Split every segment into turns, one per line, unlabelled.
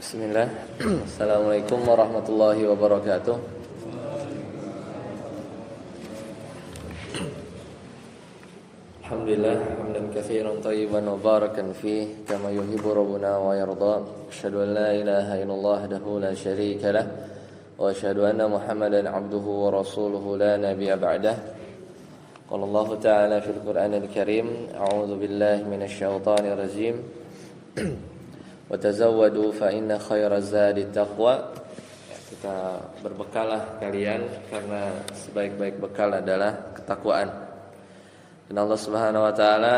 Bismillah. Assalamualaikum warahmatullahi wabarakatuh. Alhamdulillah hamdan katsiran thayyiban mubarakan fih kama yuhibbu rabbuna wa yarda. Asyhadu an la ilaha illallah wahdahu la syarika lah wa asyhadu anna Muhammadan abduhu wa rasuluhu la nabiyya ba'dah. Qala Allah ta'ala fil Qur'anil Karim, a'udzu billahi minasy syaithanir rajim. Wa tazawwadu fa inna khairaz zadi taqwa. Kita berbekalah kalian karena sebaik-baik bekal adalah ketakwaan. Dan Allah Subhanahu wa taala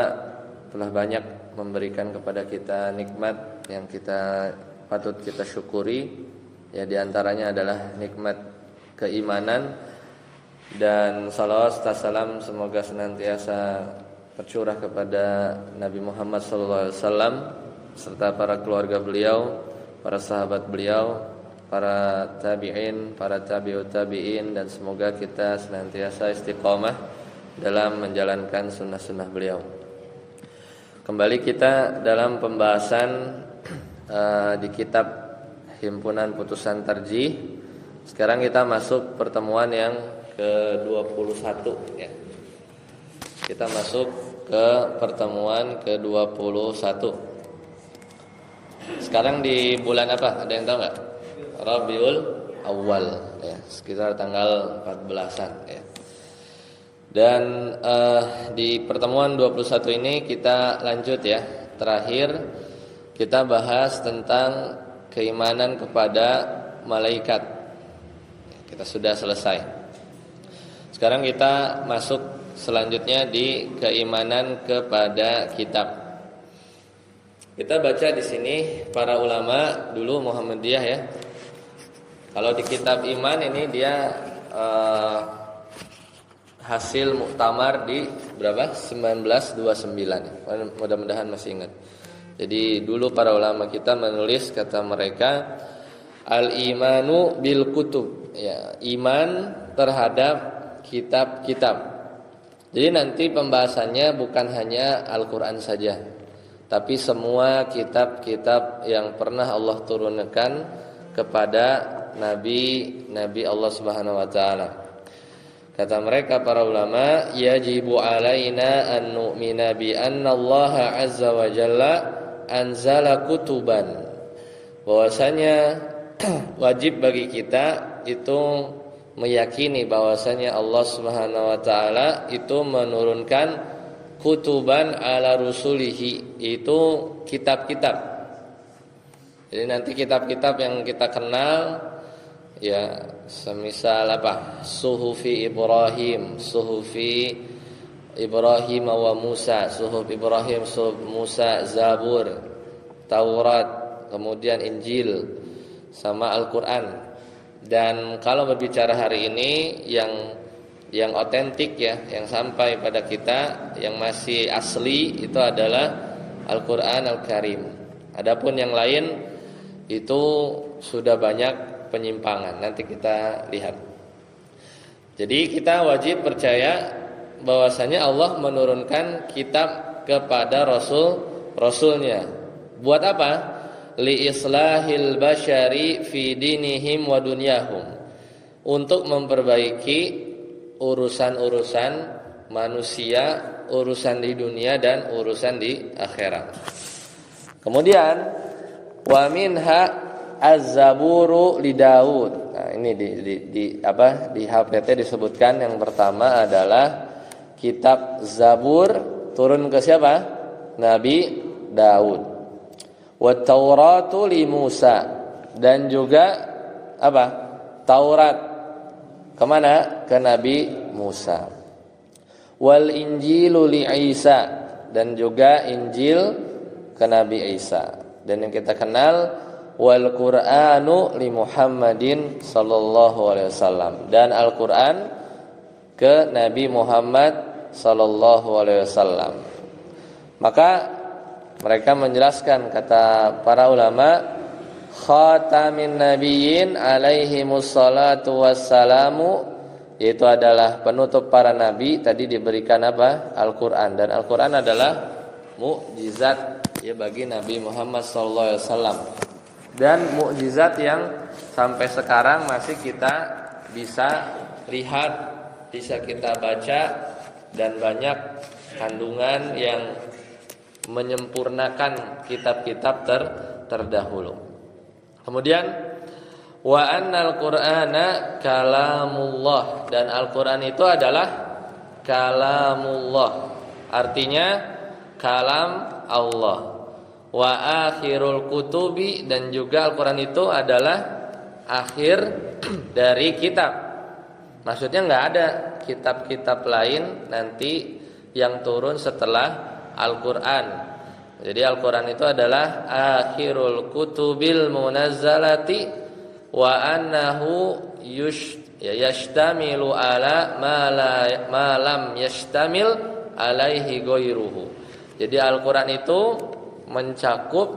telah banyak memberikan kepada kita nikmat yang kita patut kita syukuri. Ya, di antaranya adalah nikmat keimanan, dan salawat serta salam semoga senantiasa tercurah kepada Nabi Muhammad SAW serta para keluarga beliau, para sahabat beliau, para tabi'in, para tabi'ut tabi'in, dan semoga kita senantiasa istiqomah dalam menjalankan sunnah-sunnah beliau. Kembali kita dalam pembahasan di kitab Himpunan Putusan Tarjih. Sekarang kita masuk pertemuan yang ke-21 ya. Kita masuk ke pertemuan ke-21. Sekarang di bulan apa? Ada yang tahu nggak? Rabiul Awal ya, sekitar tanggal 14-an ya. Dan di pertemuan 21 ini kita lanjut ya. Terakhir kita bahas tentang keimanan kepada malaikat. Kita sudah selesai. Sekarang kita masuk selanjutnya di keimanan kepada kitab. Kita baca di sini para ulama dulu Muhammadiyah ya. Kalau di kitab iman ini dia hasil muktamar di berapa? 1929. Mudah-mudahan masih ingat. Jadi dulu para ulama kita menulis, kata mereka, al-imanu bil kutub ya, iman terhadap kitab-kitab. Jadi nanti pembahasannya bukan hanya Al-Qur'an saja, tapi semua kitab-kitab yang pernah Allah turunkan kepada nabi Allah Subhanahu wa taala. Kata mereka para ulama, yajibu alaina an nu'mina bi anna Allah azza wa jalla anzala kutuban. Bahwasanya wajib bagi kita itu meyakini bahwasanya Allah Subhanahu wa taala itu menurunkan kutuban ala rusulihi, itu kitab-kitab. Jadi nanti kitab-kitab yang kita kenal ya, semisal apa? Suhufi Ibrahim wa Musa, suhuf Ibrahim, suhuf Musa, Zabur, Taurat, kemudian Injil sama Al-Qur'an. Dan kalau berbicara hari ini yang otentik ya, yang sampai pada kita, yang masih asli itu adalah Al-Qur'an Al-Karim. Adapun yang lain itu sudah banyak penyimpangan. Nanti kita lihat. Jadi kita wajib percaya bahwasanya Allah menurunkan kitab kepada rasulnya. Buat apa? Li islahil basyari fi dinihim wa dunyahum. Untuk memperbaiki urusan-urusan manusia, urusan di dunia dan urusan di akhirat. Kemudian wa minha az-zaburu li Daud. Nah, ini di HPT disebutkan yang pertama adalah kitab Zabur turun ke siapa? Nabi Daud. Wa Tauratu li Musa, dan juga apa? Taurat kemana? Ke Nabi Musa. Wal Injilu li Isa, dan juga Injil ke Nabi Isa. Dan yang kita kenal wal Qur'anu li Muhammadin sallallahu alaihi wasallam, dan Al-Qur'an ke Nabi Muhammad sallallahu alaihi wasallam. Maka mereka menjelaskan, kata para ulama, khatamin nabiyyin alaihimus salatu wassalamu, yaitu adalah penutup para nabi. Tadi diberikan apa? Al-Qur'an, dan Al-Qur'an adalah mukjizat ya bagi Nabi Muhammad SAW. dan mukjizat yang sampai sekarang masih kita bisa lihat, bisa kita baca, dan banyak kandungan yang menyempurnakan kitab-kitab terdahulu. Kemudian wa annal qur'ana kalamullah, dan Al-Qur'an itu adalah kalamullah, artinya kalam Allah. Wa akhirul kutubi, dan juga Al-Qur'an itu adalah akhir dari kitab. Maksudnya enggak ada kitab-kitab lain nanti yang turun setelah Al-Qur'an. Jadi Al-Qur'an itu adalah akhirul kutubil munazzalati wa annahu yashtamilu ala ma lam yashtamil alaihi ghairuhu. Jadi Al-Qur'an itu mencakup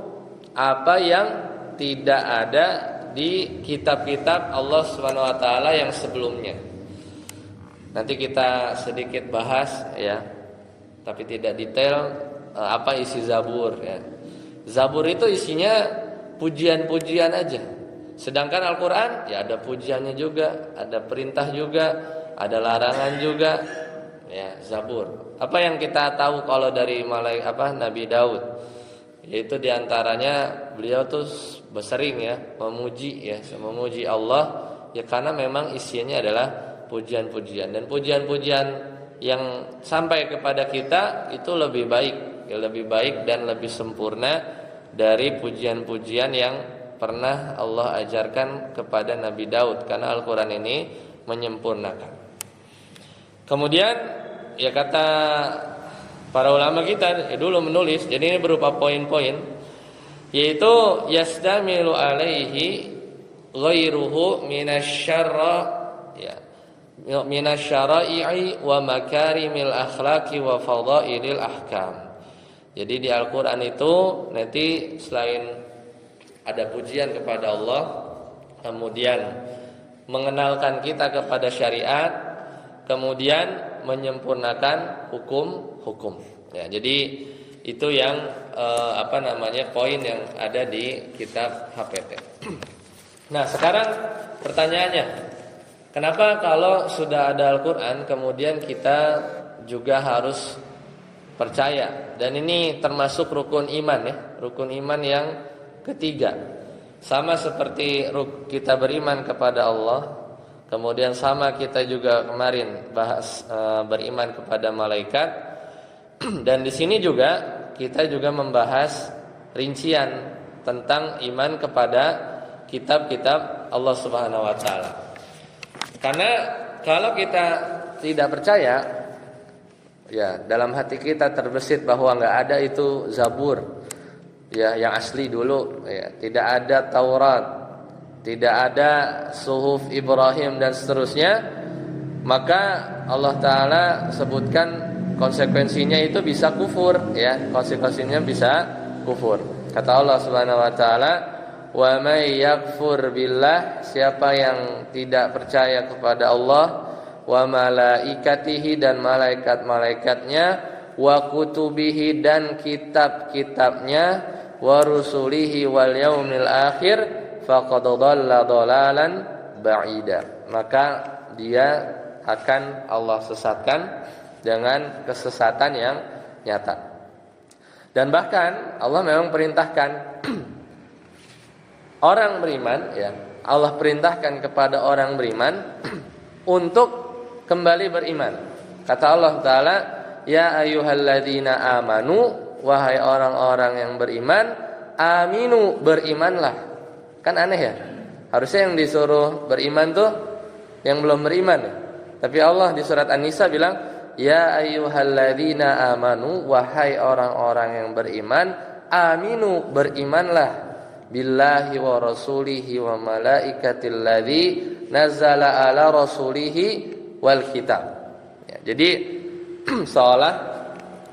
apa yang tidak ada di kitab-kitab Allah Subhanahu wa taala yang sebelumnya. Nanti kita sedikit bahas ya, tapi tidak detail apa isi Zabur ya. Zabur itu isinya pujian-pujian aja. Sedangkan Al-Qur'an ya ada pujiannya juga, ada perintah juga, ada larangan juga. Ya, Zabur. Apa yang kita tahu kalau dari Nabi Daud? Yaitu diantaranya beliau tuh bersering ya memuji Allah ya, karena memang isinya adalah pujian-pujian, dan pujian-pujian yang sampai kepada kita itu lebih baik dan lebih sempurna dari pujian-pujian yang pernah Allah ajarkan kepada Nabi Daud, karena Al-Qur'an ini menyempurnakan. Kemudian ya kata para ulama kita dulu menulis, jadi ini berupa poin-poin, yaitu yastamilu alaihi ghairuhu minasyara'i wa makarimil akhlaqi wa fadailil ahkam. Jadi di Al-Qur'an itu nanti selain ada pujian kepada Allah, kemudian mengenalkan kita kepada syariat, kemudian menyempurnakan hukum-hukum. Ya, jadi itu yang poin yang ada di kitab HPT. Nah, sekarang pertanyaannya, kenapa kalau sudah ada Al-Qur'an kemudian kita juga harus percaya? Dan ini termasuk rukun iman ya, rukun iman yang ketiga. Sama seperti kita beriman kepada Allah, kemudian sama kita juga kemarin bahas beriman kepada malaikat, dan di sini juga kita juga membahas rincian tentang iman kepada kitab-kitab Allah Subhanahu wa taala. Karena kalau kita tidak percaya, ya dalam hati kita terbesit bahwa enggak ada itu Zabur, ya yang asli dulu, ya tidak ada Taurat, tidak ada suhuf Ibrahim dan seterusnya, maka Allah Ta'ala sebutkan konsekuensinya itu bisa kufur ya, konsekuensinya bisa kufur. Kata Allah Subhanahu wa Ta'ala, wa may yakfur billah, siapa yang tidak percaya kepada Allah, wa malaikatihi, dan malaikat-malaikatnya, wa kutubihi, dan kitab-kitabnya, wa rusulihi wal yaumil akhir, faqad dhalla dhalalan ba'ida, maka dia akan Allah sesatkan dengan kesesatan yang nyata. Dan bahkan Allah memang perintahkan orang beriman ya, Allah perintahkan kepada orang beriman untuk kembali beriman. Kata Allah Ta'ala, ya ayyuhalladzina amanu, wahai orang-orang yang beriman, aminu, berimanlah. Kan aneh ya, harusnya yang disuruh beriman tuh yang belum beriman ya. Tapi Allah di surat An-Nisa bilang, ya ayyuhalladzina amanu, wahai orang-orang yang beriman, aminu, berimanlah, billahi wa rasulihi wa malaikatil ladzi nazzala ala rasulihi wal kitab. Ya, jadi seolah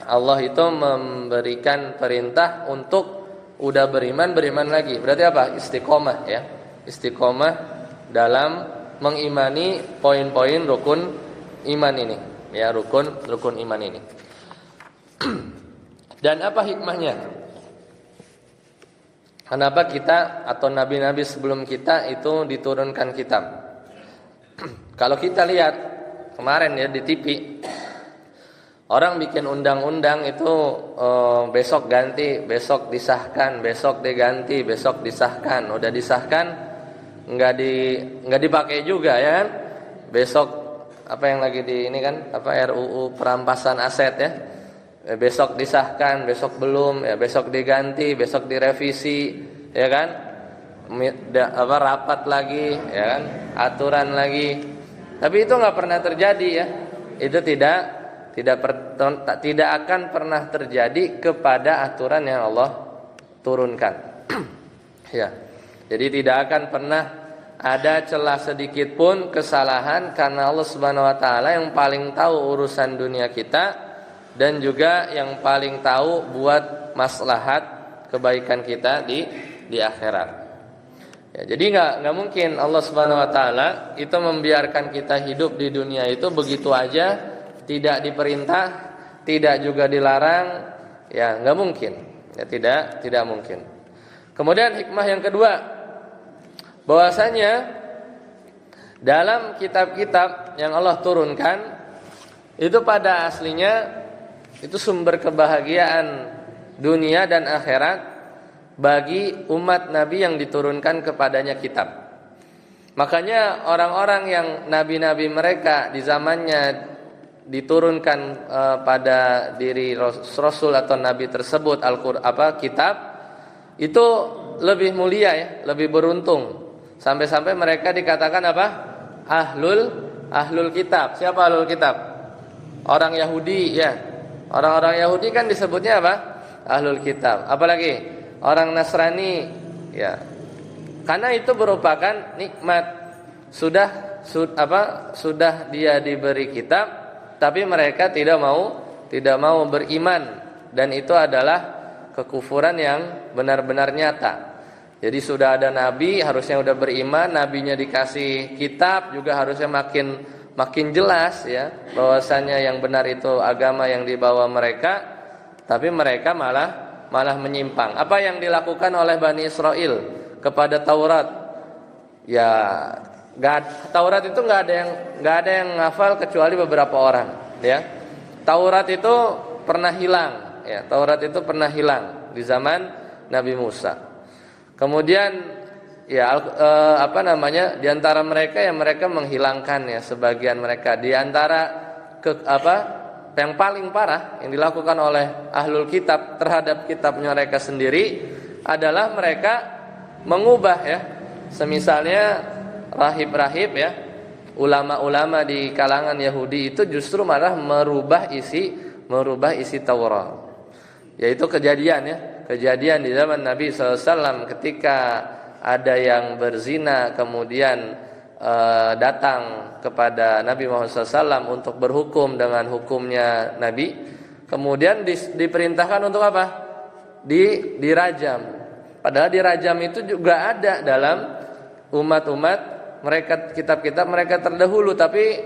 Allah itu memberikan perintah untuk udah beriman lagi. Berarti apa? Istiqomah ya. Istiqomah dalam mengimani poin-poin rukun iman ini. Ya, rukun iman ini. Dan apa hikmahnya? Kenapa kita atau nabi-nabi sebelum kita itu diturunkan kitab? Kalau kita lihat kemarin ya di TV, orang bikin undang-undang itu besok ganti, besok disahkan, besok diganti, besok disahkan. Udah disahkan nggak dipakai juga ya kan? Besok apa yang lagi di ini kan apa RUU perampasan aset ya. Besok disahkan, besok belum, ya besok diganti, besok direvisi, ya kan? Rapat lagi, ya kan? Aturan lagi. Tapi itu nggak pernah terjadi ya. Itu tidak akan pernah terjadi kepada aturan yang Allah turunkan. Ya. Jadi tidak akan pernah ada celah sedikit pun kesalahan, karena Allah Subhanahu wa taala yang paling tahu urusan dunia kita dan juga yang paling tahu buat maslahat kebaikan kita di akhirat. Ya, jadi nggak mungkin Allah Subhanahu wa taala itu membiarkan kita hidup di dunia itu begitu aja, tidak diperintah, tidak juga dilarang, ya nggak mungkin. Ya tidak mungkin. Kemudian hikmah yang kedua, bahwasanya dalam kitab-kitab yang Allah turunkan itu pada aslinya itu sumber kebahagiaan dunia dan akhirat bagi umat Nabi yang diturunkan kepadanya kitab. Makanya orang-orang yang nabi-nabi mereka di zamannya diturunkan pada diri Rasul atau Nabi tersebut kitab itu lebih mulia ya, lebih beruntung. Sampai-sampai mereka dikatakan apa? Ahlul kitab. Siapa ahlul kitab? Orang Yahudi ya. Orang-orang Yahudi kan disebutnya apa? Ahlul kitab. Apalagi orang Nasrani ya. Karena itu merupakan nikmat. Sudah dia diberi kitab, tapi mereka tidak mau beriman, dan itu adalah kekufuran yang benar-benar nyata. Jadi sudah ada nabi, harusnya udah beriman, nabinya dikasih kitab juga harusnya makin jelas ya bahwasanya yang benar itu agama yang dibawa mereka, tapi mereka malah menyimpang. Apa yang dilakukan oleh Bani Israel kepada Taurat? Ya, Taurat itu nggak ada yang ngafal kecuali beberapa orang. Ya, Taurat itu pernah hilang. Ya, Taurat itu pernah hilang di zaman Nabi Musa. Kemudian ya di antara mereka yang mereka menghilangkan ya sebagian mereka. Di antara yang paling parah yang dilakukan oleh ahlul kitab terhadap kitabnya mereka sendiri adalah mereka mengubah ya, semisalnya rahib-rahib ya, ulama-ulama di kalangan Yahudi itu justru malah merubah isi Taurat. Yaitu kejadian di zaman Nabi SAW ketika ada yang berzina kemudian datang kepada Nabi Muhammad SAW untuk berhukum dengan hukumnya Nabi, kemudian diperintahkan untuk apa? Dirajam. Padahal dirajam itu juga ada dalam umat-umat mereka, kitab-kitab mereka terdahulu, tapi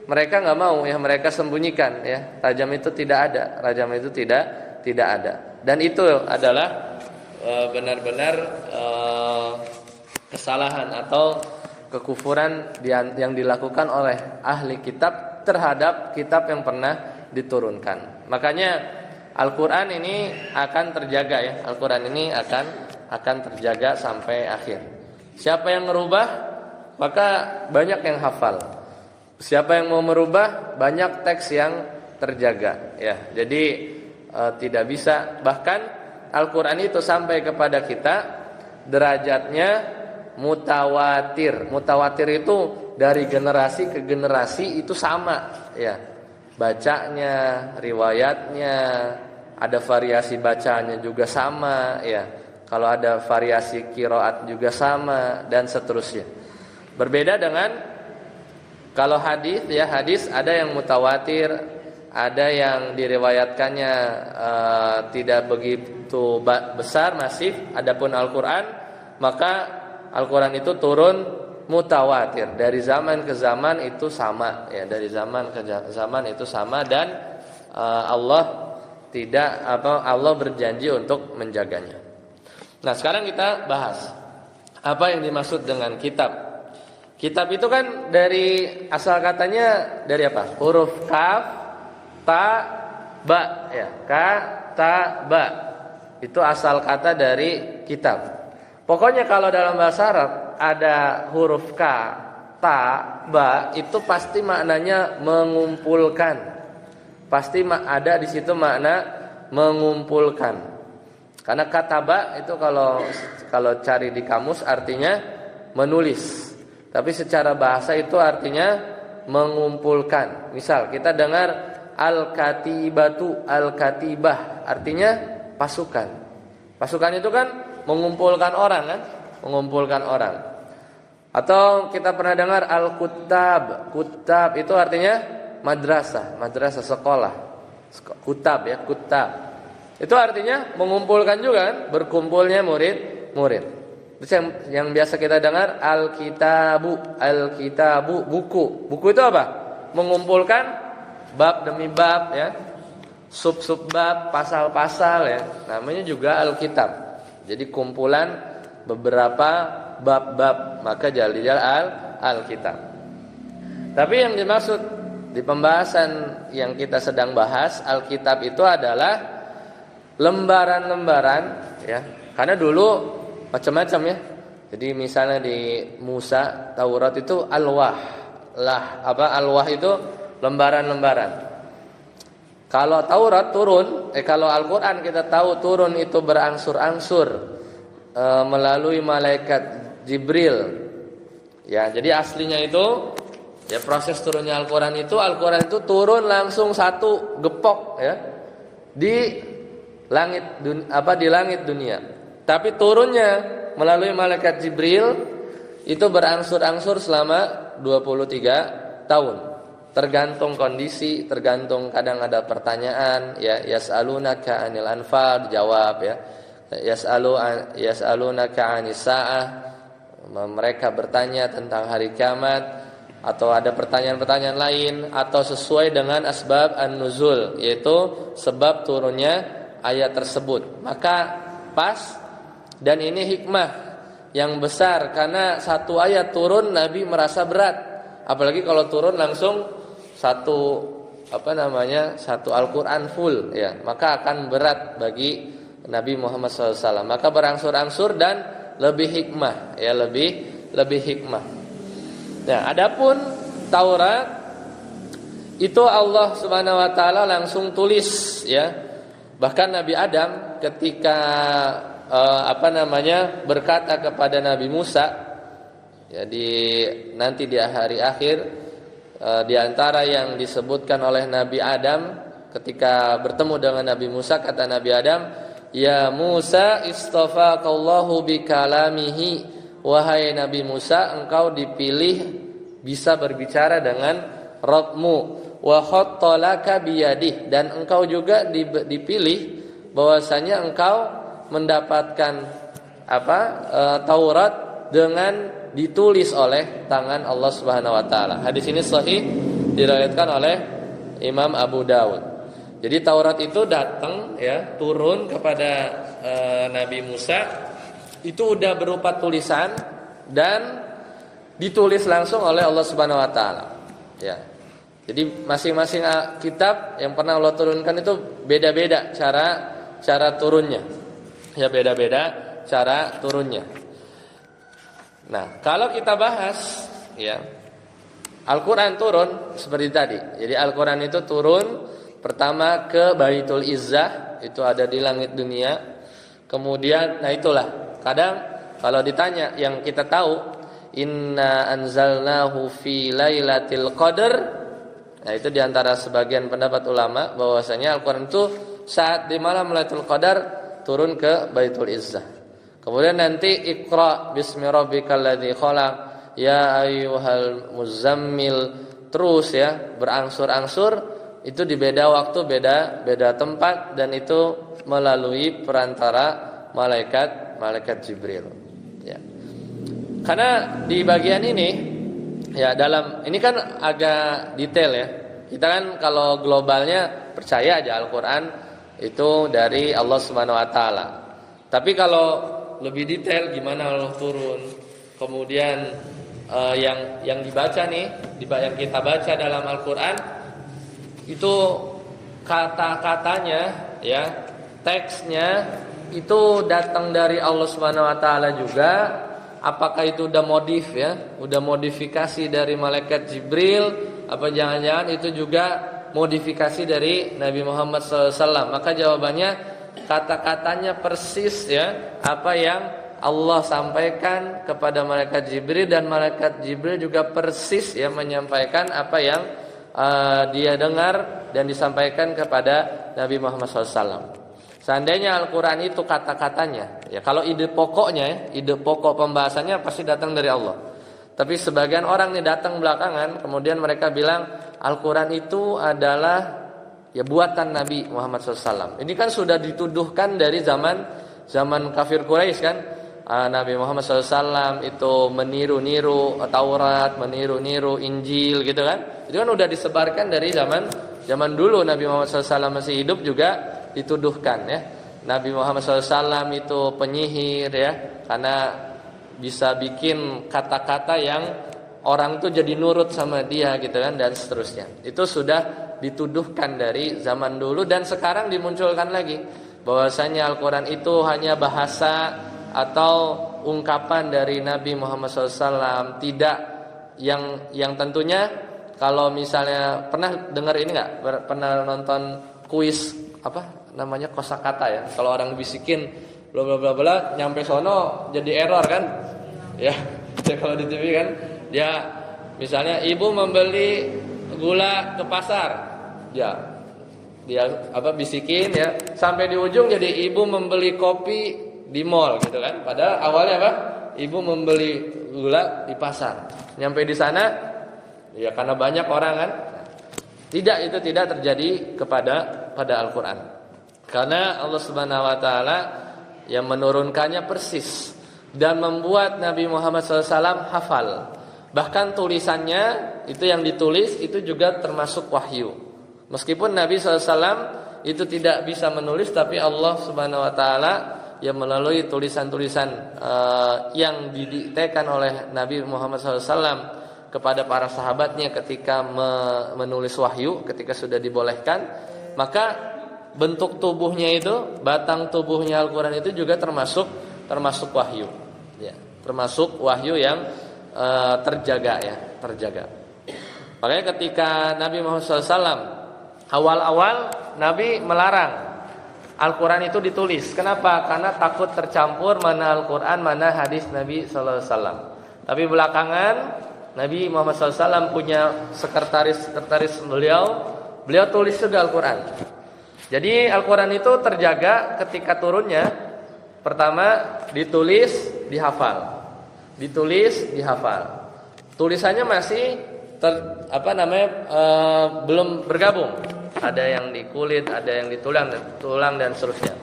mereka nggak mau ya, mereka sembunyikan ya. Rajam itu tidak ada, rajam itu tidak ada. Dan itu adalah benar-benar kesalahan atau kekufuran yang dilakukan oleh ahli kitab terhadap kitab yang pernah diturunkan. Makanya Al-Quran ini akan terjaga ya. Al-Quran ini akan terjaga sampai akhir. Siapa yang merubah, maka banyak yang hafal. Siapa yang mau merubah, banyak teks yang terjaga ya. Jadi tidak bisa, bahkan Al-Quran itu sampai kepada kita derajatnya mutawatir. Mutawatir itu dari generasi ke generasi itu sama ya, bacanya, riwayatnya, ada variasi bacanya juga sama ya. Kalau ada variasi qiraat juga sama, dan seterusnya. Berbeda dengan kalau hadis ya, hadis ada yang mutawatir, ada yang diriwayatkannya tidak begitu besar, masif. Adapun Al-Quran, maka Al-Quran itu turun mutawatir, dari zaman ke zaman itu sama ya, dari zaman ke zaman itu sama, dan Allah berjanji untuk menjaganya. Nah, sekarang kita bahas apa yang dimaksud dengan kitab. Kitab itu kan dari asal katanya dari apa? Huruf kaf, ta, ba ya. Ka, ta, ba. Itu asal kata dari kitab. Pokoknya kalau dalam bahasa Arab ada huruf ka, ta, ba, itu pasti maknanya mengumpulkan. Pasti ada di situ makna mengumpulkan. Karena kataba itu kalau cari di kamus artinya menulis. Tapi secara bahasa itu artinya mengumpulkan. Misal kita dengar al-katibatu, al-katibah, artinya pasukan. Pasukan itu kan mengumpulkan orang kan? Mengumpulkan orang. Atau kita pernah dengar al-kutab. Kutab itu artinya madrasah, madrasah sekolah. Kutab ya, kutab. Itu artinya mengumpulkan juga kan? Berkumpulnya murid-murid. Terus yang biasa kita dengar al-kitabu, al-kitabu, buku. Buku itu apa? Mengumpulkan bab demi bab ya. Sub-sub bab, pasal-pasal ya. Namanya juga al-kitab. Jadi kumpulan beberapa bab-bab, maka jadi al-kitab. Tapi yang dimaksud di pembahasan yang kita sedang bahas, al-kitab itu adalah lembaran-lembaran ya. Karena dulu macam-macam ya. Jadi misalnya di Musa, Taurat itu alwah. Alwah itu lembaran-lembaran. Kalau Taurat turun, kalau Al-Qur'an kita tahu turun itu berangsur-angsur melalui malaikat Jibril. Ya, jadi aslinya itu ya proses turunnya Al-Qur'an itu turun langsung satu gepok ya di langit dunia. Tapi turunnya melalui malaikat Jibril itu berangsur-angsur selama 23 tahun. Tergantung kondisi, tergantung kadang ada pertanyaan ya, yas'alunaka 'anil anfal, dijawab ya. Yas'alunaka 'anis saah, mereka bertanya tentang hari kiamat, atau ada pertanyaan-pertanyaan lain, atau sesuai dengan asbab an-nuzul, yaitu sebab turunnya ayat tersebut. Maka pas. Dan ini hikmah yang besar, karena satu ayat turun Nabi merasa berat, apalagi kalau turun langsung satu Al-Qur'an full ya, maka akan berat bagi Nabi Muhammad SAW. Maka berangsur-angsur dan lebih hikmah ya, lebih hikmah. Nah, adapun Taurat itu Allah Subhanahu wa taala langsung tulis ya. Bahkan Nabi Adam ketika berkata kepada Nabi Musa ya, nanti di hari akhir di antara yang disebutkan oleh Nabi Adam ketika bertemu dengan Nabi Musa, kata Nabi Adam, ya Musa istafaqallahu bikalamihi, wahai Nabi Musa, engkau dipilih bisa berbicara dengan Rabbmu, wa khattalaka biyadih, dan engkau juga dipilih bahwasanya engkau mendapatkan Taurat dengan ditulis oleh tangan Allah Subhanahu wa taala. Hadis ini sahih, diriwayatkan oleh Imam Abu Dawud. Jadi Taurat itu datang ya, turun kepada Nabi Musa, itu udah berupa tulisan dan ditulis langsung oleh Allah Subhanahu wa taala. Ya. Jadi masing-masing kitab yang pernah Allah turunkan itu beda-beda cara turunnya. Ya, beda-beda cara turunnya. Nah, kalau kita bahas ya, Al-Qur'an turun seperti tadi. Jadi Al-Qur'an itu turun pertama ke Baitul Izzah, itu ada di langit dunia. Kemudian itulah kadang kalau ditanya yang kita tahu, inna anzalnahu fi lailatul qadar. Nah, itu diantara sebagian pendapat ulama bahwasanya Al-Qur'an itu saat di malam Lailatul Qadar turun ke Baitul Izzah. Kemudian nanti Iqra bismi rabbikal ladzi khalaq, ya ayyuhal muzammil, terus ya berangsur-angsur, itu di beda waktu, beda tempat, dan itu melalui perantara malaikat Jibril. Ya. Karena di bagian ini ya, dalam ini kan agak detail ya. Kita kan kalau globalnya percaya aja Al-Qur'an itu dari Allah Subhanahu wa taala. Tapi kalau lebih detail gimana Allah turun. Kemudian yang dibaca nih, yang kita baca dalam Al-Qur'an itu kata-katanya ya, teksnya itu datang dari Allah Subhanahu wa taala juga. Apakah itu udah modif ya? Udah modifikasi dari malaikat Jibril, apa jangan-jangan itu juga modifikasi dari Nabi Muhammad SAW? Maka jawabannya kata-katanya persis ya, apa yang Allah sampaikan kepada malaikat Jibril, dan malaikat Jibril juga persis ya menyampaikan apa yang dia dengar dan disampaikan kepada Nabi Muhammad SAW. Seandainya Al-Quran itu kata-katanya, ya kalau ide pokoknya, ide pokok pembahasannya pasti datang dari Allah. Tapi sebagian orang nih datang belakangan, kemudian mereka bilang Al-Quran itu adalah ya buatan Nabi Muhammad SAW. Ini kan sudah dituduhkan dari zaman kafir Quraisy kan. Nabi Muhammad SAW itu meniru-niru Taurat, meniru-niru Injil gitu kan. Itu kan udah disebarkan dari zaman dulu Nabi Muhammad SAW masih hidup juga dituduhkan ya. Nabi Muhammad SAW itu penyihir ya, karena bisa bikin kata-kata yang orang tuh jadi nurut sama dia gitu kan, dan seterusnya. Itu sudah dituduhkan dari zaman dulu, dan sekarang dimunculkan lagi bahwasanya Al-Quran itu hanya bahasa atau ungkapan dari Nabi Muhammad SAW, tidak yang tentunya kalau misalnya pernah dengar ini nggak, pernah nonton kuis apa namanya kosakata ya, kalau orang bisikin bla bla bla bla nyampe sono jadi error kan ya. Kalau di TV kan dia misalnya ibu membeli gula ke pasar, dia apa bisikin ya sampai di ujung jadi ibu membeli kopi di mall gitu kan. Padahal awalnya apa? Ibu membeli gula di pasar. Nyampe di sana ya karena banyak orang kan. Tidak, itu tidak terjadi pada Al-Qur'an. Karena Allah Subhanahu wa taala yang menurunkannya persis dan membuat Nabi Muhammad SAW hafal. Bahkan tulisannya itu yang ditulis itu juga termasuk wahyu. Meskipun Nabi SAW itu tidak bisa menulis, tapi Allah Subhanahu wa taala yang melalui tulisan-tulisan yang didiktekan oleh Nabi Muhammad SAW kepada para sahabatnya ketika menulis wahyu, ketika sudah dibolehkan, maka bentuk tubuhnya itu, batang tubuhnya Al-Quran itu juga termasuk wahyu, ya, termasuk wahyu yang terjaga. Makanya ketika Nabi Muhammad SAW awal-awal Nabi melarang Al-Quran itu ditulis. Kenapa? Karena takut tercampur mana Al-Quran, mana hadis Nabi SAW. Tapi belakangan Nabi Muhammad SAW punya sekretaris beliau tulis juga Al-Quran. Jadi Al-Quran itu terjaga ketika turunnya. Pertama ditulis, dihafal. Tulisannya masih belum bergabung. Ada yang di kulit, ada yang di tulang dan seterusnya.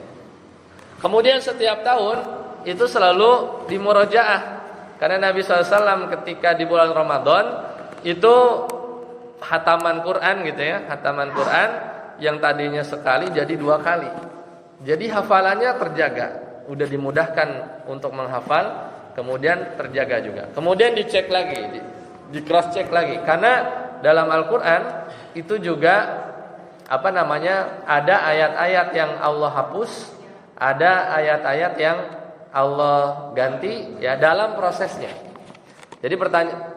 Kemudian setiap tahun itu selalu dimurojaah. Karena Nabi SAW ketika di bulan Ramadan itu hataman Quran gitu ya, hataman Quran yang tadinya sekali jadi 2 kali. Jadi hafalannya terjaga, udah dimudahkan untuk menghafal, kemudian terjaga juga. Kemudian dicek lagi, di cross check lagi, karena dalam Al-Quran itu juga ada ayat-ayat yang Allah hapus, ada ayat-ayat yang Allah ganti ya dalam prosesnya. Jadi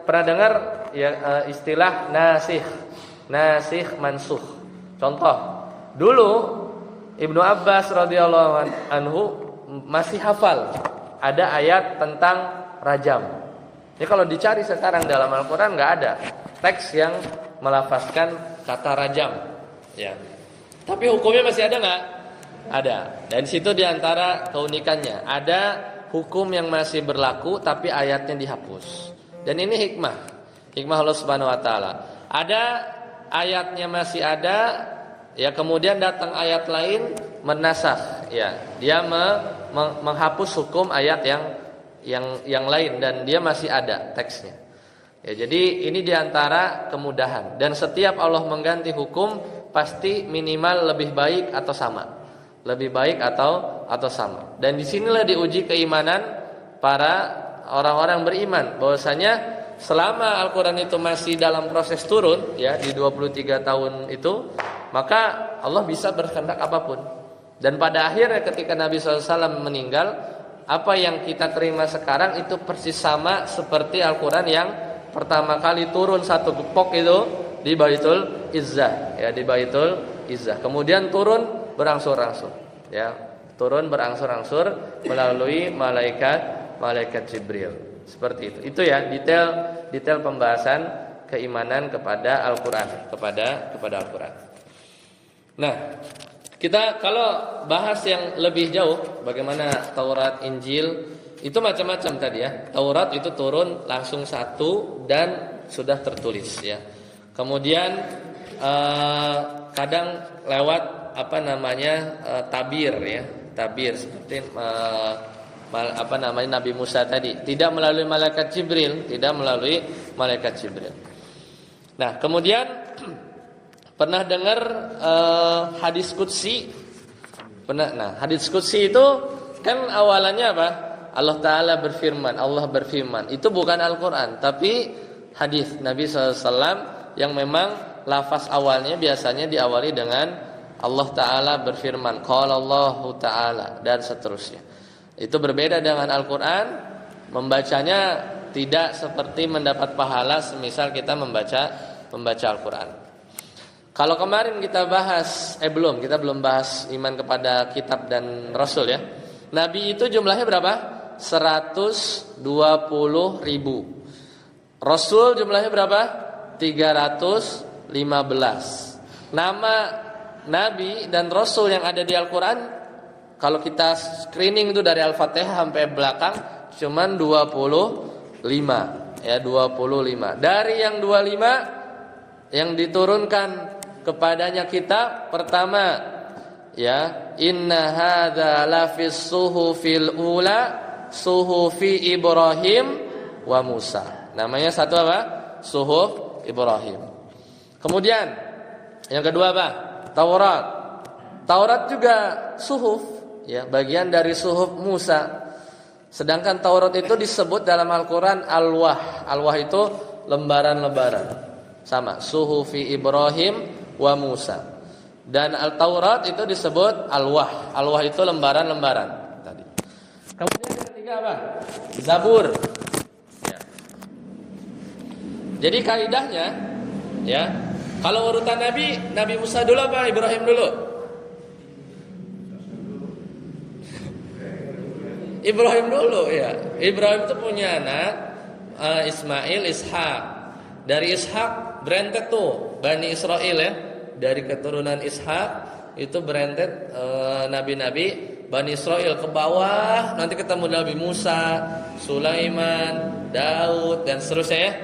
pernah dengar ya istilah nasikh mansukh. Contoh, dulu Ibnu Abbas radhiyallahu anhu masih hafal ada ayat tentang rajam. Ini kalau dicari sekarang dalam Al-Quran nggak ada teks yang melafazkan kata rajam, ya. Tapi hukumnya masih ada nggak? Ada. Dan situ diantara keunikannya ada hukum yang masih berlaku tapi ayatnya dihapus. Dan ini hikmah Allah Subhanahu Wa Taala. Ada ayatnya masih ada, ya kemudian datang ayat lain menasakh, ya dia menghapus hukum ayat yang lain dan dia masih ada teksnya. Ya, jadi ini diantara kemudahan. Dan setiap Allah mengganti hukum pasti minimal lebih baik atau sama. lebih baik atau sama. Dan disinilah diuji keimanan para orang-orang beriman, bahwasanya selama Al-Quran itu masih dalam proses turun, ya, di 23 tahun itu, maka Allah bisa berkehendak apapun. Dan pada akhirnya ketika Nabi SAW meninggal, apa yang kita terima sekarang itu persis sama seperti Al-Quran yang pertama kali turun satu gepok itu di Baitul Izzah, ya, di Baitul Izzah. Kemudian turun berangsur-angsur, ya, turun berangsur-angsur melalui malaikat Jibril. Seperti itu. Itu ya detail pembahasan keimanan kepada Al-Quran, kepada Al-Quran. Nah, kita kalau bahas yang lebih jauh, bagaimana Taurat, Injil, itu macam-macam tadi ya. Taurat itu turun langsung satu dan sudah tertulis, ya. Kemudian kadang lewat tabir, ya, tabir seperti Nabi Musa tadi, tidak melalui malaikat Jibril, Nah, kemudian pernah dengar hadis qudsi? Pernah. Nah, hadis qudsi itu kan awalannya apa? Allah Ta'ala berfirman, Allah berfirman. Itu bukan Al-Quran, tapi hadis Nabi SAW yang memang lafaz awalnya biasanya diawali dengan Allah Ta'ala berfirman, qala Allahu Ta'ala, dan seterusnya. Itu berbeda dengan Al-Quran. Membacanya tidak seperti mendapat pahala semisal kita membaca Al-Quran. Kalau kemarin kita bahas, kita belum bahas iman kepada kitab dan Rasul, ya. Nabi itu jumlahnya berapa? 120.000. Rasul jumlahnya berapa? 315. Nama Nabi dan Rasul yang ada di Al-Quran, kalau kita screening itu dari Al-Fatihah sampai belakang, cuman 25, ya, 25. Dari yang 25 yang diturunkan kepadanya kitab pertama, ya, inna hadza lafis suhufil ula suhufi Ibrahim wa Musa. Namanya satu apa? Suhuf Ibrahim. Kemudian yang kedua apa? Taurat. Taurat juga suhuf, ya, bagian dari suhuf Musa. Sedangkan Taurat itu disebut dalam Al-Quran alwah. Alwah itu lembaran-lembaran. Sama, suhufi Ibrahim wa Musa. Dan Al-Taurat itu disebut alwah. Alwah itu lembaran-lembaran tadi. Kemudian yang ketiga apa? Zabur. Ya. Jadi kaidahnya, ya, kalau urutan Nabi Musa dulu apa Ibrahim dulu? Ibrahim dulu, ya. Ibrahim itu punya anak Ismail, Ishak. Dari Ishak berentet tuh Bani Israel, ya. Dari keturunan Ishak itu berentet nabi-nabi Bani Israel ke bawah, nanti ketemu Nabi Musa, Sulaiman, Daud, dan seterusnya, ya.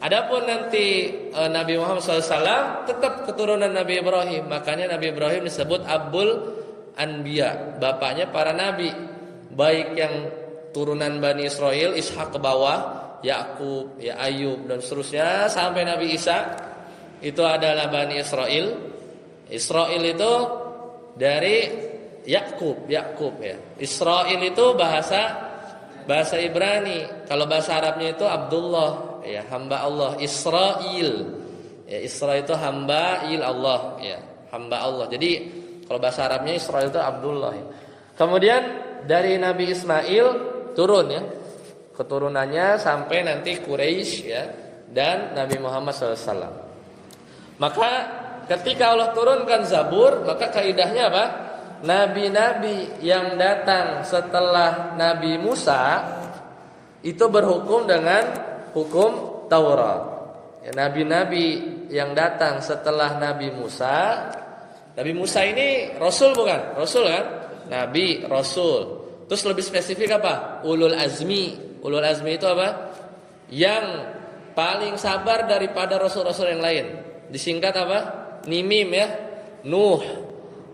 Adapun nanti Nabi Muhammad SAW tetap keturunan Nabi Ibrahim. Makanya Nabi Ibrahim disebut Abul Anbiya, bapaknya para nabi. Baik yang turunan Bani Israel, Ishak ke bawah, Yakub, ya, Ayub, dan seterusnya sampai Nabi Isa, itu adalah Bani Israel. Israel itu dari Yakub, ya. Israel itu bahasa Ibrani. Kalau bahasa Arabnya itu Abdullah, ya, hamba Allah. Israel, ya, Isra itu hamba Allah, ya, hamba Allah. Jadi kalau bahasa Arabnya Israel itu Abdullah, ya. Kemudian dari Nabi Ismail turun, ya, keturunannya sampai nanti Quraisy, ya, dan Nabi Muhammad SAW. Maka ketika Allah turunkan Zabur, maka kaidahnya apa? Nabi-nabi yang datang setelah Nabi Musa itu berhukum dengan hukum Taurat. Ya, nabi-nabi yang datang setelah Nabi Musa ini Rasul bukan? Rasul kan? Nabi, Rasul. Terus lebih spesifik apa? Ulul azmi. Ulul azmi itu apa? Yang paling sabar daripada Rasul-Rasul yang lain. Disingkat apa? Nimim, ya. Nuh,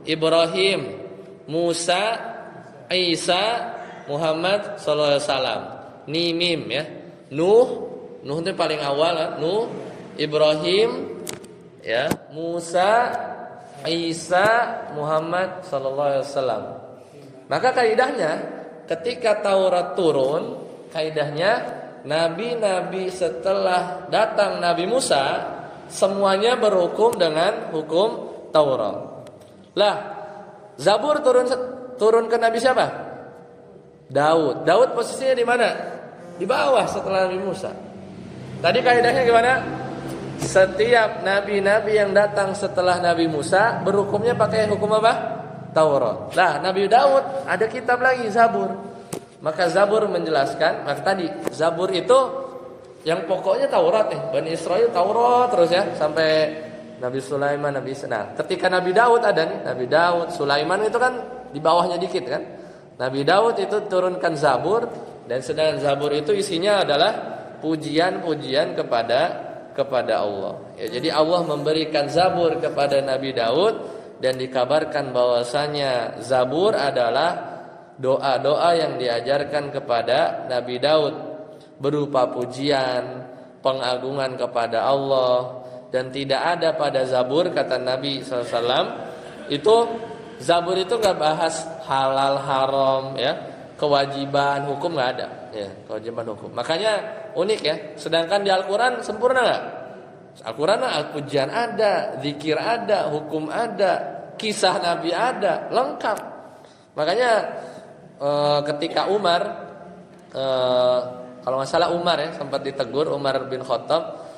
Ibrahim, Musa, Isa, Muhammad sallallahu alaihi wasallam. Nimim, ya. Nuh itu paling awal, ya. Nuh, Ibrahim, ya, Musa, Isa Muhammad sallallahu alaihi wasallam. Maka kaidahnya ketika Taurat turun, kaidahnya nabi-nabi setelah datang Nabi Musa semuanya berhukum dengan hukum Taurat. Lah, Zabur turun ke Nabi siapa? Daud. Daud posisinya di mana? Di bawah setelah Nabi Musa. Tadi kaidahnya gimana? Setiap nabi-nabi yang datang setelah Nabi Musa berhukumnya pakai hukum apa? Taurat. Nah, Nabi Daud ada kitab lagi, Zabur. Maka Zabur menjelaskan, maka tadi Zabur itu yang pokoknya Taurat nih. Bani Israel Taurat terus ya sampai Nabi Sulaiman, Nabi Isa. Nah, ketika Nabi Daud ada nih, Nabi Daud, Sulaiman itu kan di bawahnya dikit kan. Nabi Daud itu turunkan Zabur, dan sedangkan Zabur itu isinya adalah pujian-pujian kepada Allah. Ya, jadi Allah memberikan Zabur kepada Nabi Daud, dan dikabarkan bahwasanya Zabur adalah doa-doa yang diajarkan kepada Nabi Daud berupa pujian, pengagungan kepada Allah. Dan tidak ada pada Zabur, kata Nabi SAW, itu Zabur itu nggak bahas halal haram ya, kewajiban hukum nggak ada ya, kewajiban hukum. Makanya unik ya. Sedangkan di Al-Quran sempurna nggak? Al-Quran pujian ada, zikir ada, hukum ada, kisah Nabi ada, lengkap. Makanya ketika Umar, kalau nggak salah Umar ya sempat ditegur, Umar bin Khattab,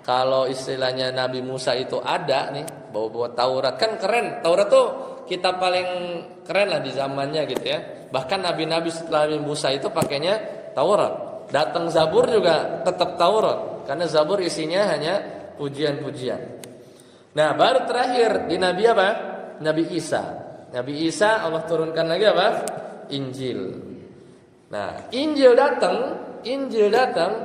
kalau istilahnya Nabi Musa itu ada nih bawa-bawa Taurat, kan keren. Taurat tuh kitab paling keren lah di zamannya gitu ya. Bahkan nabi-nabi setelah Nabi Musa itu pakainya Taurat. Datang Zabur juga tetap Taurat, karena Zabur isinya hanya pujian-pujian. Nah, baru terakhir di Nabi apa? Nabi Isa. Nabi Isa Allah turunkan lagi apa? Injil. Nah, Injil datang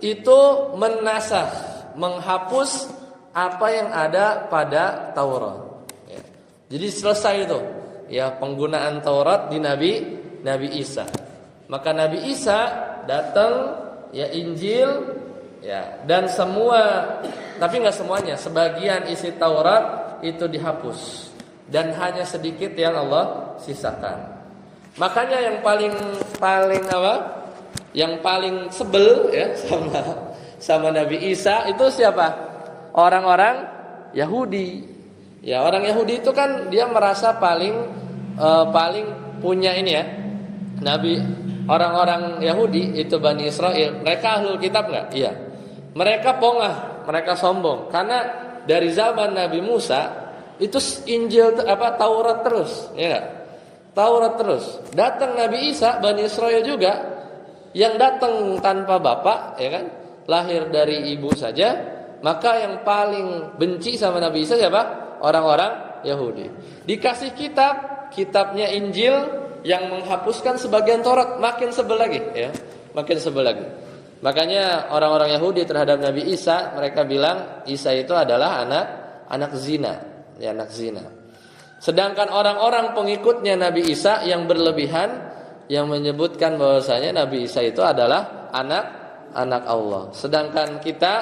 itu menasah, menghapus apa yang ada pada Taurat. Ya. Jadi selesai itu ya penggunaan Taurat di Nabi Isa. Maka Nabi Isa datang ya Injil ya, dan semua, tapi nggak semuanya, sebagian isi Taurat itu dihapus dan hanya sedikit yang Allah sisakan. Makanya yang paling apa? Yang paling sebel ya sama Nabi Isa itu siapa? Orang-orang Yahudi. Ya, orang Yahudi itu kan dia merasa paling punya ini ya. Orang-orang Yahudi itu Bani Israel, mereka ahlul kitab enggak? Iya. Mereka pongah, mereka sombong karena dari zaman Nabi Musa itu Injil Taurat terus, ya enggak? Taurat terus. Datang Nabi Isa, Bani Israel juga yang datang tanpa bapak, ya kan? Lahir dari ibu saja. Maka yang paling benci sama Nabi Isa siapa? Orang-orang Yahudi. Dikasih kitabnya Injil yang menghapuskan sebagian Taurat, makin sebel lagi, ya. Makin sebel lagi. Makanya orang-orang Yahudi terhadap Nabi Isa, mereka bilang Isa itu adalah anak zina, ya, anak zina. Sedangkan orang-orang pengikutnya Nabi Isa yang berlebihan, yang menyebutkan bahwasanya Nabi Isa itu adalah anak Allah. Sedangkan kita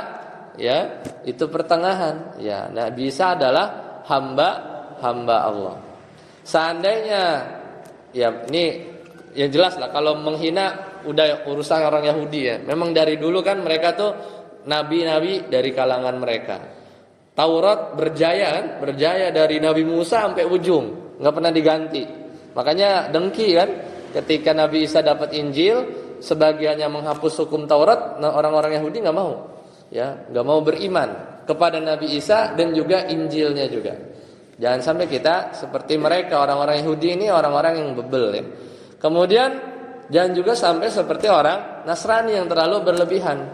ya itu pertengahan, ya, Nabi Isa adalah hamba Allah. Seandainya ya ini yang jelas lah, kalau menghina udah urusan orang Yahudi ya. Memang dari dulu kan mereka tuh nabi-nabi dari kalangan mereka. Taurat berjaya dari Nabi Musa sampai ujung, nggak pernah diganti. Makanya dengki kan, ketika Nabi Isa dapat Injil, sebagiannya menghapus hukum Taurat, orang-orang Yahudi nggak mau, ya, nggak mau beriman kepada Nabi Isa dan juga Injilnya juga. Jangan sampai kita seperti mereka, orang-orang Yahudi ini orang-orang yang bebel ya. Kemudian jangan juga sampai seperti orang Nasrani yang terlalu berlebihan,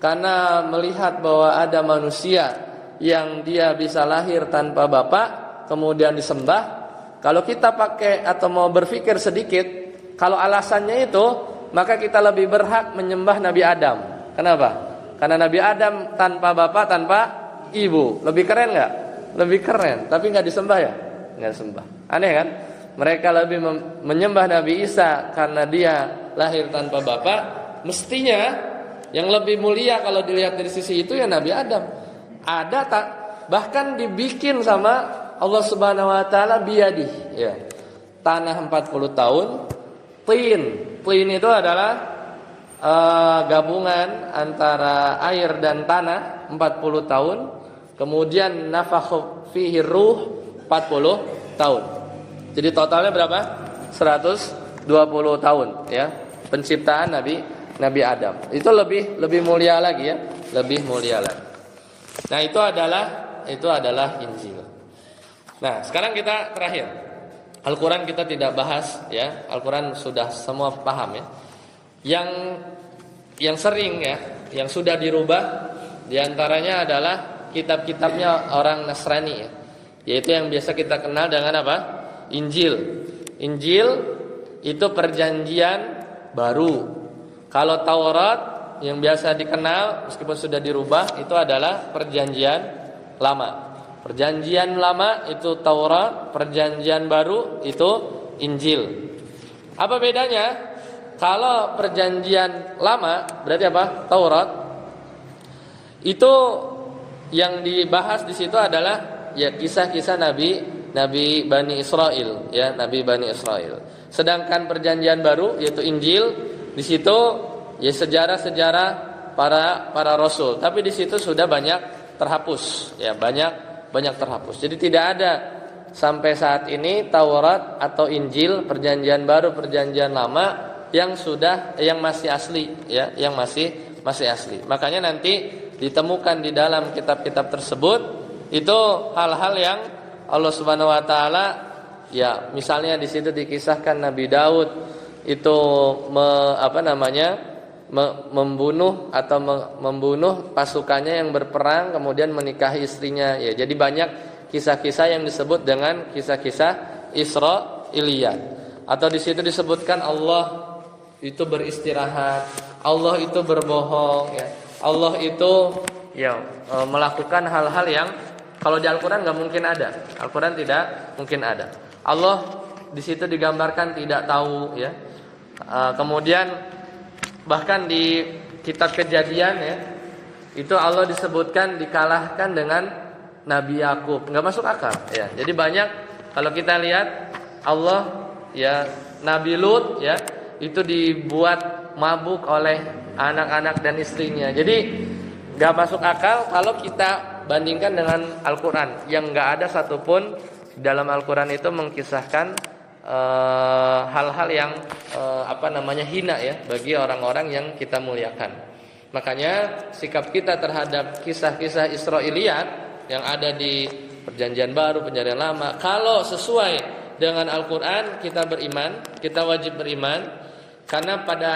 karena melihat bahwa ada manusia yang dia bisa lahir tanpa bapak kemudian disembah. Kalau kita pakai atau mau berpikir sedikit, kalau alasannya itu, maka kita lebih berhak menyembah Nabi Adam. Kenapa? Karena Nabi Adam tanpa bapak, tanpa ibu. Lebih keren nggak? Lebih keren. Tapi nggak disembah ya? Nggak disembah. Aneh kan? Mereka lebih menyembah Nabi Isa karena dia lahir tanpa bapak. Mestinya yang lebih mulia kalau dilihat dari sisi itu ya Nabi Adam. Ada tak? Bahkan dibikin sama Allah Subhanahu wa taala biyadih, ya. Tanah 40 tahun, tin itu adalah gabungan antara air dan tanah 40 tahun, kemudian nafakha fihi ruh 40 tahun. Jadi totalnya berapa? 120 tahun, ya. Penciptaan Nabi Adam. Itu lebih mulia lagi, ya. Lebih mulia lagi. Nah, itu adalah Injil. Nah, sekarang kita terakhir. Al-Qur'an kita tidak bahas, ya. Al-Qur'an sudah semua paham, ya. Yang sering, ya, yang sudah dirubah diantaranya adalah kitab-kitabnya orang Nasrani, ya. Yaitu yang biasa kita kenal dengan apa? Injil. Injil itu perjanjian baru. Kalau Taurat yang biasa dikenal meskipun sudah dirubah itu adalah perjanjian lama. Perjanjian lama itu Taurat, perjanjian baru itu Injil. Apa bedanya? Kalau perjanjian lama berarti apa? Taurat. Itu yang dibahas di situ adalah ya kisah-kisah Nabi Bani Israel, ya, Nabi Bani Israel. Sedangkan perjanjian baru yaitu Injil, di situ ya sejarah-sejarah para rasul. Tapi di situ sudah banyak terhapus, ya, banyak terhapus. Jadi tidak ada sampai saat ini Taurat atau Injil, perjanjian baru, perjanjian lama yang masih asli, ya, yang masih asli. Makanya nanti ditemukan di dalam kitab-kitab tersebut itu hal-hal yang Allah Subhanahu wa taala, ya, misalnya di situ dikisahkan Nabi Daud itu membunuh pasukannya yang berperang kemudian menikahi istrinya, ya. Jadi banyak kisah-kisah yang disebut dengan kisah-kisah Israiliyat. Atau di situ disebutkan Allah itu beristirahat, Allah itu berbohong, ya. Allah itu melakukan hal-hal yang kalau di Al-Qur'an enggak mungkin ada. Al-Qur'an tidak mungkin ada. Allah di situ digambarkan tidak tahu, ya. Kemudian bahkan di kitab Kejadian, ya, itu Allah disebutkan dikalahkan dengan Nabi Yakub. Enggak masuk akal, ya. Jadi banyak kalau kita lihat Allah, ya, Nabi Lut, ya, itu dibuat mabuk oleh anak-anak dan istrinya. Jadi enggak masuk akal kalau kita bandingkan dengan Al-Qur'an yang enggak ada satupun dalam Al-Qur'an itu mengkisahkan hal-hal yang hina, ya, bagi orang-orang yang kita muliakan. Makanya sikap kita terhadap kisah-kisah Israiliyat yang ada di Perjanjian Baru, Perjanjian Lama, kalau sesuai dengan Al-Qur'an kita beriman, kita wajib beriman. Karena pada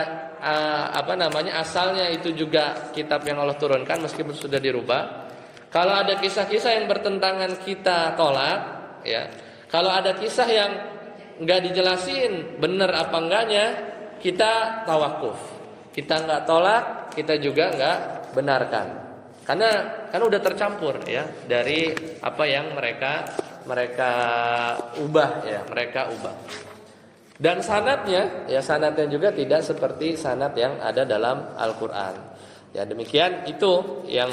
asalnya itu juga kitab yang Allah turunkan meskipun sudah dirubah. Kalau ada kisah-kisah yang bertentangan kita tolak, ya. Kalau ada kisah yang enggak dijelasin benar apa enggaknya, kita tawakuf. Kita enggak tolak, kita juga enggak benarkan. Karena kan udah tercampur, ya, dari apa yang mereka ubah, ya, mereka ubah. Dan sanadnya juga tidak seperti sanad yang ada dalam Al-Qur'an. Ya, demikian itu yang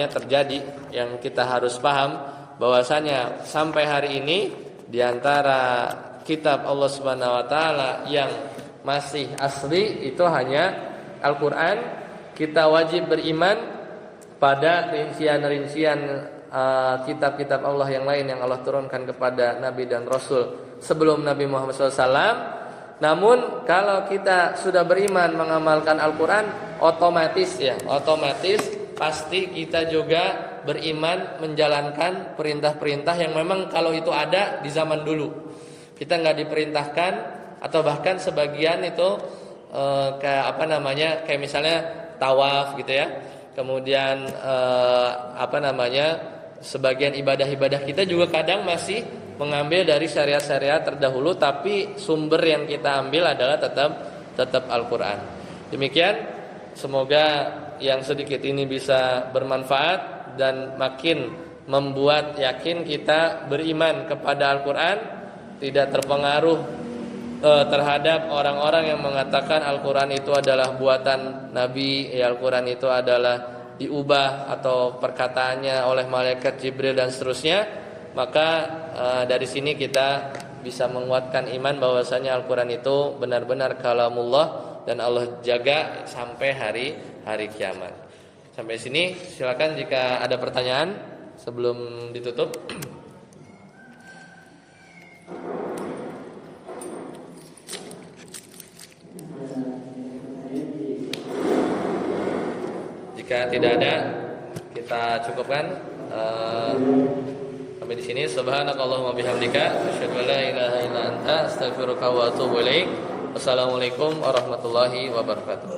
terjadi, yang kita harus paham bahwasanya sampai hari ini di antara kitab Allah Subhanahu wa taala yang masih asli itu hanya Al-Qur'an. Kita wajib beriman pada rincian-rincian kitab-kitab Allah yang lain yang Allah turunkan kepada Nabi dan Rasul sebelum Nabi Muhammad SAW. Namun kalau kita sudah beriman mengamalkan Al-Quran, otomatis pasti kita juga beriman menjalankan perintah-perintah yang memang kalau itu ada di zaman dulu. Kita nggak diperintahkan, atau bahkan sebagian itu kayak misalnya tawaf, gitu, ya. Kemudian sebagian ibadah-ibadah kita juga kadang masih mengambil dari syariat-syariat terdahulu, tapi sumber yang kita ambil adalah tetap Al-Qur'an. Demikian, semoga yang sedikit ini bisa bermanfaat dan makin membuat yakin kita beriman kepada Al-Qur'an, tidak terpengaruh terhadap orang-orang yang mengatakan Al-Qur'an itu adalah buatan Nabi, Al-Qur'an itu adalah diubah atau perkataannya oleh malaikat Jibril dan seterusnya. maka dari sini kita bisa menguatkan iman bahwasanya Al-Quran itu benar-benar kalamullah dan Allah jaga sampai hari kiamat. Sampai sini, silakan jika ada pertanyaan sebelum ditutup. Jika tidak ada, kita cukupkan sampai di sini. Subhanakallahumma bihamdika asyhadu an la ilaha illa anta astaghfiruka wa atubu ilaik. Wassalamualaikum warahmatullahi wabarakatuh.